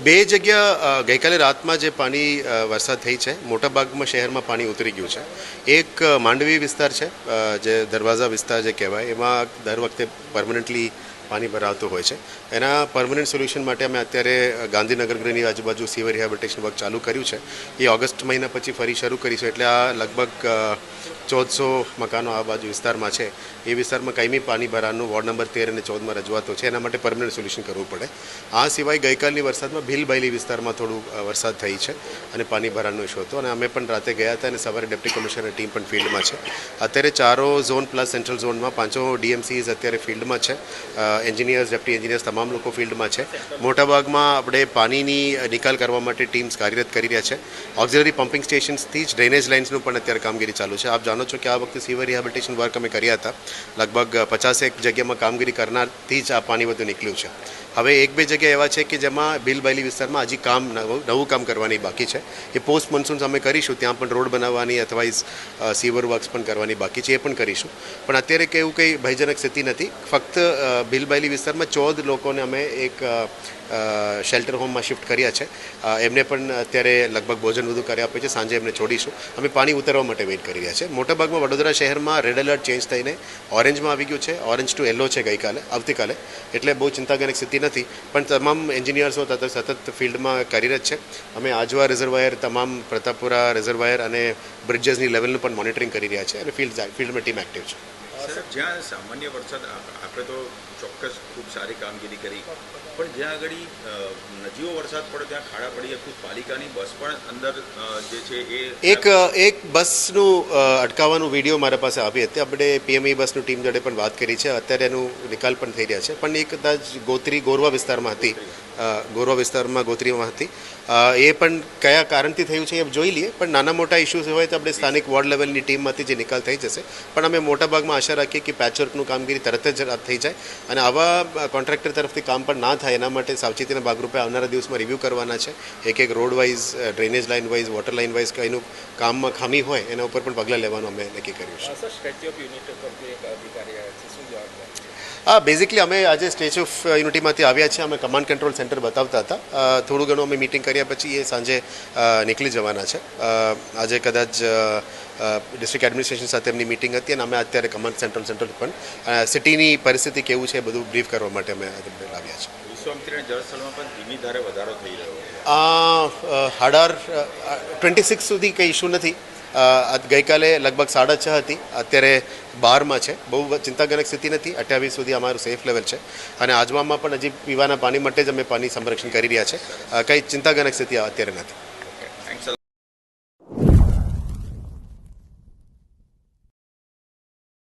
બે જગ્યા ગઈકાલે રાતમાં જે પાણી વરસાદ થઈ છે, મોટાભાગમાં શહેરમાં પાણી ઉતરી ગયું છે. એક માંડવી વિસ્તાર છે, જે દરવાજા વિસ્તાર જે કહેવાય, એમાં દર વખતે પરમનન્ટલી પાણી ભરાતું હોય છે. એના પરમનન્ટ સોલ્યુશન માટે અમે અત્યારે ગાંધીનગરની આજુબાજુ સીવર રિહેબિલિટેશન વર્ક ચાલુ કર્યું છે. એ ઓગસ્ટ મહિના પછી ફરી શરૂ કરીશું. એટલે આ લગભગ 1400 મકાનો આ બાજુ વિસ્તારમાં છે. એ વિસ્તારમાં કાયમી પાણી ભરાવાનું વોર્ડ નંબર 13 અને 14માં રજૂઆતો છે. એના માટે પરમનન્ટ સોલ્યુશન કરવું પડે. આ સિવાય ગઈકાલની વરસાદમાં ભીલબાયલી વિસ્તારમાં થોડું વરસાદ થઈ છે અને પાણી ભરાવાનો ઇસ્યુ હતો. અને અમે પણ રાતે ગયા હતા અને સવારે ડેપ્યુટી કમિશનરની ટીમ પણ ફિલ્ડમાં છે. અત્યારે 4 ઝોન પ્લસ સેન્ટ્રલ ઝોનમાં 5 ડીએમસીઝ અત્યારે ફિલ્ડમાં છે. એન્જિનિયર્સ, ડેપ્ટી એન્જિનિયર્સ તમામ લોકો ફિલ્ડમાં છે. મોટાભાગમાં આપણે પાણીની નિકાલ કરવા માટે ટીમ્સ કાર્યરત કરી રહ્યા છે. ઓક્ઝિલરી પમ્પિંગ સ્ટેશન્સથી જ ડ્રેનેજ લાઇન્સનું પણ અત્યારે કામગીરી ચાલુ છે. આપ જાણો છો કે આ વખતે સીવર રિહેબિલિટેશન વર્ક અમે કર્યા હતા. લગભગ 50 જગ્યામાં કામગીરી કરનારથી જ આ પાણી બધું નીકળ્યું છે. હવે 1-2 જગ્યા એવા છે કે જેમાં ભીલબાયલી વિસ્તારમાં હજી નવું કામ કરવાની બાકી છે. એ પોસ્ટ મોન્સૂન્સ અમે કરીશું. ત્યાં પણ રોડ બનાવવાની અથવા સીવર વર્ક્સ પણ કરવાની બાકી છે. એ પણ કરીશું. પણ અત્યારે કે એવું કંઈ ભયજનક સ્થિતિ નથી. ફક્ત ભીલબાયલી વિસ્તારમાં 14 લોકોને અમે એક શેલ્ટર હોમમાં શિફ્ટ કર્યા છે. એમને પણ અત્યારે લગભગ ભોજન બધું કરી આપે છે. સાંજે એમને છોડીશું. અમે પાણી ઉતરવા માટે વેઇટ કરી રહ્યા છે. મોટાભાગમાં વડોદરા શહેરમાં રેડ એલર્ટ ચેન્જ થઈને ઓરેન્જમાં આવી ગયું છે. ઓરેન્જ ટુ યલો છે આવતીકાલે. એટલે બહુ ચિંતાજનક સ્થિતિ નથી. પણ તમામ એન્જિનિયર્સો સતત ફિલ્ડમાં કાર્યરત છે. અમે આજવા રિઝર્વાયર, તમામ પ્રતાપપુરા રિઝર્વાયર અને બ્રિજેસની લેવલનું પણ મોનિટરિંગ કરી રહ્યા છે અને ફિલ્ડમાં ટીમ એક્ટિવ છે. જ્યાં સામાન્ય વરસાદ આપણે તો ચોક્કસ ખૂબ સારી કામગીરી કરી, પણ જ્યાં આગળ નજીવો વરસાદ પડે ત્યાં ખાડા પડી ખુદ પાલિકાની બસ પણ અંદર જે છે એક બસનું અટકાવવાનું વિડીયો મારા પાસે આવી હતી. આપણે પીએમઈ બસનું ટીમ જોડે પણ વાત કરી છે. અત્યારે એનું નિકાલ પણ થઈ રહ્યા છે. પણ એ કદાચ ગોરવા વિસ્તારમાં હતી. ગોત્રીમાં હતી. એ પણ કયા કારણથી થયું છે એ જોઈ લઈએ. પણ નાના મોટા ઇસ્યુઝ હોય તો આપણે સ્થાનિક વોર્ડ લેવલની ટીમમાંથી જે નિકાલ થઈ જશે. પણ અમે મોટાભાગમાં આશા રાખીએ કે પેચવર્કનું કામગીરી તરત જ થઈ જાય અને આવા કોન્ટ્રાક્ટર તરફથી કામ પણ ના થાય એના માટે સાવચેતીના ભાગરૂપે આવનારા દિવસમાં રિવ્યૂ કરવાના છે. એક road wise, drainage line wise, water line wise કંઈનું કામમાં ખામી હોય એના ઉપર પણ પગલાં લેવાનું અમે નક્કી કર્યું છે. બેઝિકલી અમે આજે સ્ટેચ્યુ ઓફ યુનિટીમાંથી આવ્યા છીએ. અમે કમાન્ડ કંટ્રોલ સેન્ટર બતાવતા હતા. થોડું ઘણું અમે મિટિંગ કર્યા પછી એ સાંજે નીકળી જવાના છે. આજે કદાચ ડિસ્ટ્રિક્ટ એડમિનિસ્ટ્રેશન સાથે એમની મિટિંગ હતી અને અમે અત્યારે કમાન્ડ સેન્ટર પણ સિટીની પરિસ્થિતિ કેવું છે એ બધું બ્રીફ કરવા માટે અમે આવ્યા છીએ. વિશ્વામિત્રી જળસ્થળમાં પણ ધીમી ધારે વધારો થઈ રહ્યો. હાડાર 26 સુધી કંઈ ઇસ્યુ નથી. ગઈકાલે લગભગ 6.5 હતી. અત્યારે 12માં છે. બહુ ચિંતાજનક સ્થિતિ નથી. 28 સુધી અમારું સેફ લેવલ છે. અને આજવામાં પણ હજી પીવાના પાણી માટે જ અમે પાણી સંરક્ષણ કરી રહ્યા છે. કંઈ ચિંતાજનક સ્થિતિ અત્યારે નથી.